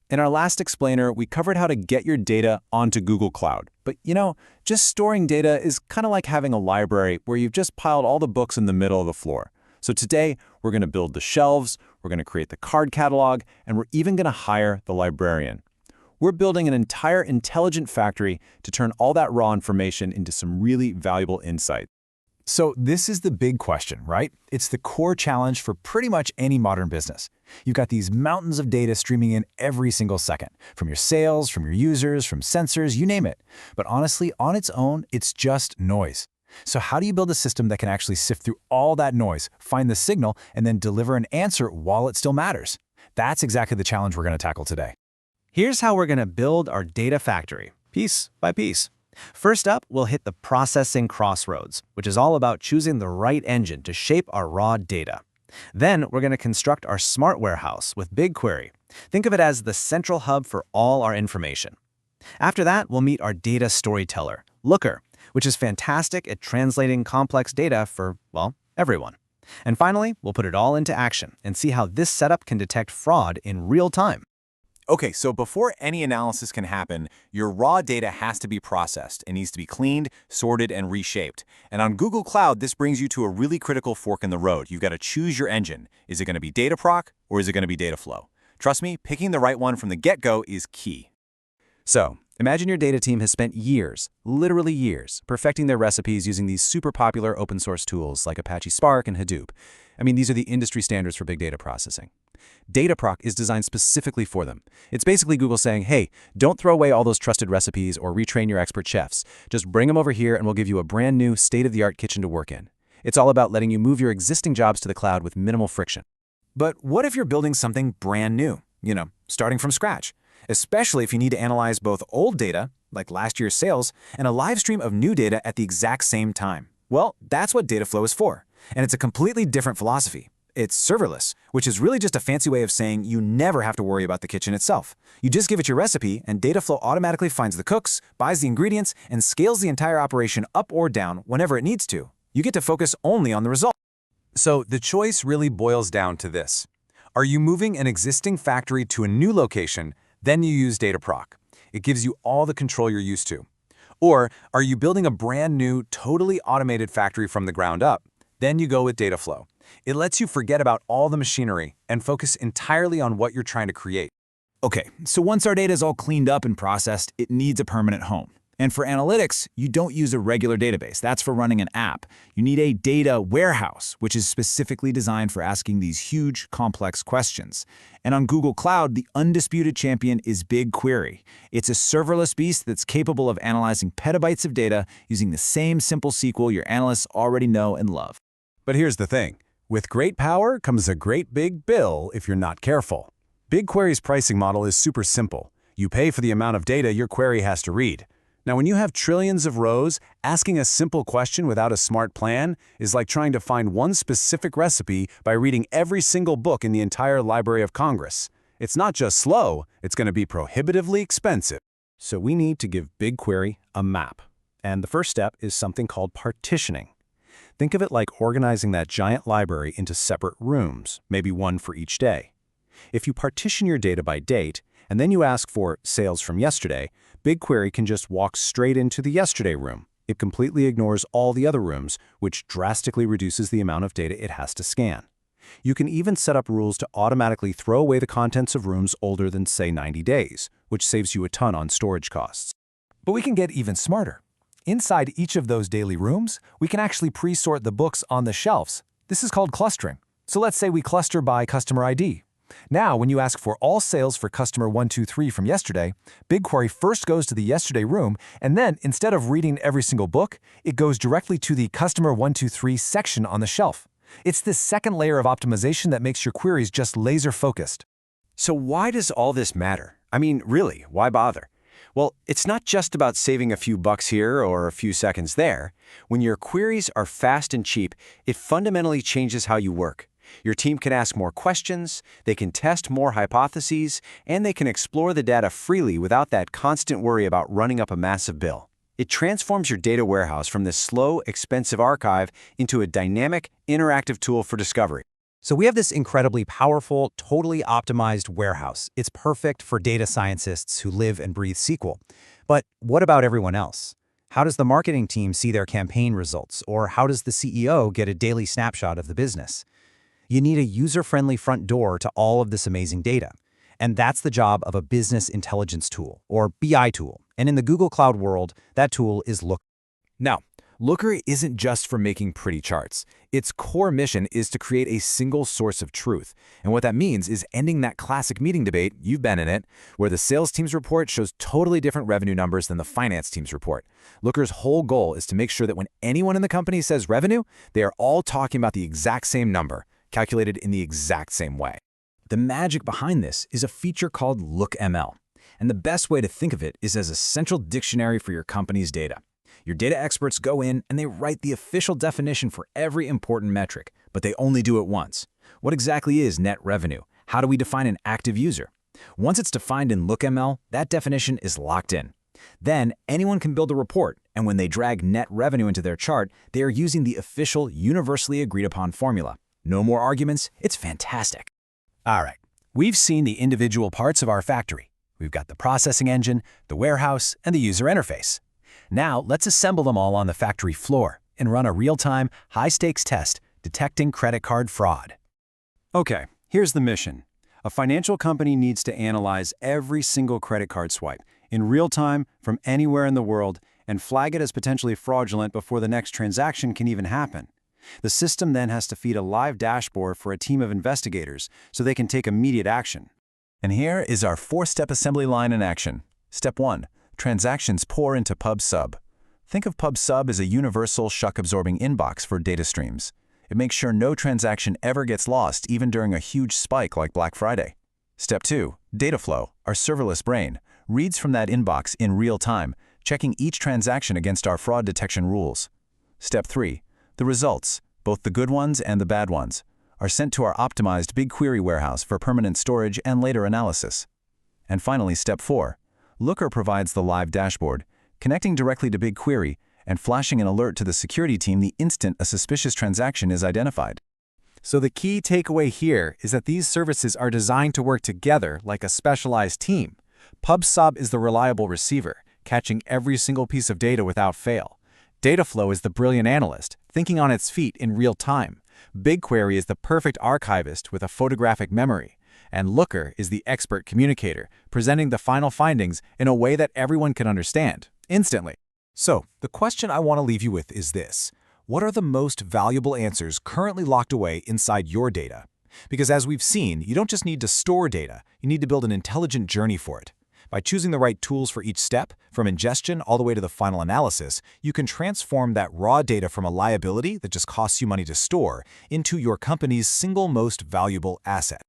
In our last explainer, we covered how to get your data onto Google Cloud. But just storing data is kind of like having a library where you've just piled all the books in the middle of the floor. So today, we're going to build the shelves, we're going to create the card catalog, and we're even going to hire the librarian. We're building an entire intelligent factory to turn all that raw information into some really valuable insight. So this is the big question, right? It's the core challenge for pretty much any modern business. You've got these mountains of data streaming in every single second, from your sales, from your users, from sensors, you name it. But honestly, on its own, it's just noise. So how do you build a system that can actually sift through all that noise, find the signal, and then deliver an answer while it still matters? That's exactly the challenge we're going to tackle today. Here's how we're going to build our data factory, piece by piece. First up, we'll hit the processing crossroads, which is all about choosing the right engine to shape our raw data. Then we're going to construct our smart warehouse with BigQuery. Think of it as the central hub for all our information. After that, we'll meet our data storyteller, Looker, which is fantastic at translating complex data for, everyone. And finally, we'll put it all into action and see how this setup can detect fraud in real time. Okay, so before any analysis can happen, your raw data has to be processed. It needs to be cleaned, sorted, and reshaped. And on Google Cloud, this brings you to a really critical fork in the road. You've got to choose your engine. Is it going to be Dataproc or is it going to be Dataflow? Trust me, picking the right one from the get-go is key. So, imagine your data team has spent years, literally years, perfecting their recipes using these super popular open source tools like Apache Spark and Hadoop. These are the industry standards for big data processing. Dataproc is designed specifically for them. It's basically Google saying, hey, don't throw away all those trusted recipes or retrain your expert chefs. Just bring them over here and we'll give you a brand new state-of-the-art kitchen to work in. It's all about letting you move your existing jobs to the cloud with minimal friction. But what if you're building something brand new, starting from scratch? Especially if you need to analyze both old data, like last year's sales, and a live stream of new data at the exact same time. Well, that's what Dataflow is for. And it's a completely different philosophy. It's serverless, which is really just a fancy way of saying you never have to worry about the kitchen itself. You just give it your recipe, and Dataflow automatically finds the cooks, buys the ingredients, and scales the entire operation up or down whenever it needs to. You get to focus only on the result. So the choice really boils down to this. Are you moving an existing factory to a new location, then you use Dataproc? It gives you all the control you're used to. Or are you building a brand new, totally automated factory from the ground up? Then you go with Dataflow. It lets you forget about all the machinery and focus entirely on what you're trying to create. Okay, so once our data is all cleaned up and processed, it needs a permanent home. And for analytics, you don't use a regular database. That's for running an app. You need a data warehouse, which is specifically designed for asking these huge, complex questions. And on Google Cloud, the undisputed champion is BigQuery. It's a serverless beast that's capable of analyzing petabytes of data using the same simple SQL your analysts already know and love. But here's the thing. With great power comes a great big bill if you're not careful. BigQuery's pricing model is super simple. You pay for the amount of data your query has to read. Now, when you have trillions of rows, asking a simple question without a smart plan is like trying to find one specific recipe by reading every single book in the entire Library of Congress. It's not just slow, it's going to be prohibitively expensive. So we need to give BigQuery a map. And the first step is something called partitioning. Think of it like organizing that giant library into separate rooms, maybe one for each day. If you partition your data by date, and then you ask for sales from yesterday, BigQuery can just walk straight into the yesterday room. It completely ignores all the other rooms, which drastically reduces the amount of data it has to scan. You can even set up rules to automatically throw away the contents of rooms older than, say, 90 days, which saves you a ton on storage costs. But we can get even smarter. Inside each of those daily rooms, we can actually pre-sort the books on the shelves. This is called clustering. So let's say we cluster by customer ID. Now, when you ask for all sales for customer 123 from yesterday, BigQuery first goes to the yesterday room, and then instead of reading every single book, it goes directly to the customer 123 section on the shelf. It's this second layer of optimization that makes your queries just laser-focused. So why does all this matter? Really, why bother? Well, it's not just about saving a few bucks here or a few seconds there. When your queries are fast and cheap, it fundamentally changes how you work. Your team can ask more questions, they can test more hypotheses, and they can explore the data freely without that constant worry about running up a massive bill. It transforms your data warehouse from this slow, expensive archive into a dynamic, interactive tool for discovery. So we have this incredibly powerful, totally optimized warehouse. It's perfect for data scientists who live and breathe SQL. But what about everyone else? How does the marketing team see their campaign results? Or how does the CEO get a daily snapshot of the business? You need a user-friendly front door to all of this amazing data. And that's the job of a business intelligence tool, or BI tool. And in the Google Cloud world, that tool is Looker. Now, Looker isn't just for making pretty charts. Its core mission is to create a single source of truth. And what that means is ending that classic meeting debate, you've been in it, where the sales team's report shows totally different revenue numbers than the finance team's report. Looker's whole goal is to make sure that when anyone in the company says revenue, they are all talking about the exact same number, calculated in the exact same way. The magic behind this is a feature called LookML. And the best way to think of it is as a central dictionary for your company's data. Your data experts go in and they write the official definition for every important metric, but they only do it once. What exactly is net revenue? How do we define an active user? Once it's defined in LookML, that definition is locked in. Then anyone can build a report, and when they drag net revenue into their chart, they are using the official, universally agreed upon formula. No more arguments, it's fantastic. All right, we've seen the individual parts of our factory. We've got the processing engine, the warehouse, and the user interface. Now, let's assemble them all on the factory floor and run a real-time, high-stakes test detecting credit card fraud. Okay, here's the mission. A financial company needs to analyze every single credit card swipe in real time from anywhere in the world and flag it as potentially fraudulent before the next transaction can even happen. The system then has to feed a live dashboard for a team of investigators so they can take immediate action. And here is our 4-step assembly line in action. Step 1. Transactions pour into PubSub. Think of PubSub as a universal shock-absorbing inbox for data streams. It makes sure no transaction ever gets lost, even during a huge spike like Black Friday. Step 2. Dataflow, our serverless brain, reads from that inbox in real time, checking each transaction against our fraud detection rules. Step 3. The results, both the good ones and the bad ones, are sent to our optimized BigQuery warehouse for permanent storage and later analysis. And finally, Step 4. Looker provides the live dashboard, connecting directly to BigQuery and flashing an alert to the security team the instant a suspicious transaction is identified. So the key takeaway here is that these services are designed to work together like a specialized team. PubSub is the reliable receiver, catching every single piece of data without fail. Dataflow is the brilliant analyst, thinking on its feet in real time. BigQuery is the perfect archivist with a photographic memory. And Looker is the expert communicator, presenting the final findings in a way that everyone can understand, instantly. So, the question I want to leave you with is this. What are the most valuable answers currently locked away inside your data? Because as we've seen, you don't just need to store data, you need to build an intelligent journey for it. By choosing the right tools for each step, from ingestion all the way to the final analysis, you can transform that raw data from a liability that just costs you money to store into your company's single most valuable asset.